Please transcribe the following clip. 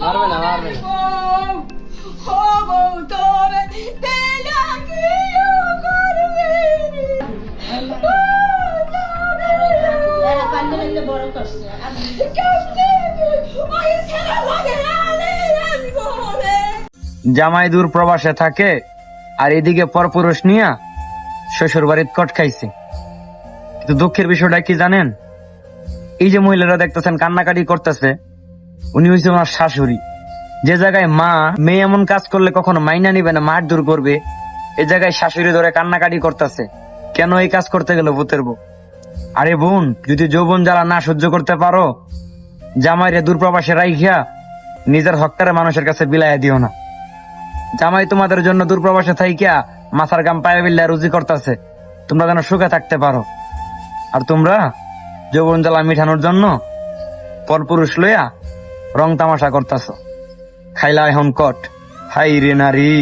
মারবে না, মারবে না। জামাই দূর প্রবাসে থাকে আর এদিকে পরপুরুষ নিয়া শ্বশুর বাড়িতে কট খাইছে। কিন্তু দুঃখের বিষয়টা কি জানেন? এই যে মহিলারা দেখতেছেন কান্নাকাটি করতেছে, উনি হয়েছে ওনার শাশুড়ি। যে জায়গায় মা মেয়ে এমন কাজ করলে কখনো মাইনা নিবে না, মার দূর করবে, এ জায়গায় শাশুড়ি ধরে কান্নাকাটি করতেছে। কেন এই কাজ করতে গেল ভূতের বউ? আরে বোন, যদি যৌবন জ্বালা না সহ্য করতে পারো, জামাইরে দূরপ্রবাসে রাইখিয়া নিজের হকটারে মানুষের কাছে বিলাইয়া দিও না। জামাই তোমাদের জন্য দূরপ্রবাসে থাইকিয়া মাথার গাম পায়ে বিল্লা রুজি করতেছে, তোমরা যেন সুখে থাকতে পারো। আর তোমরা যৌবন জ্বালা মিঠানোর জন্য পরপুরুষ লইয়া রং তামাশা করতেছ। খাইলা এখন কট, হাই রে নারী।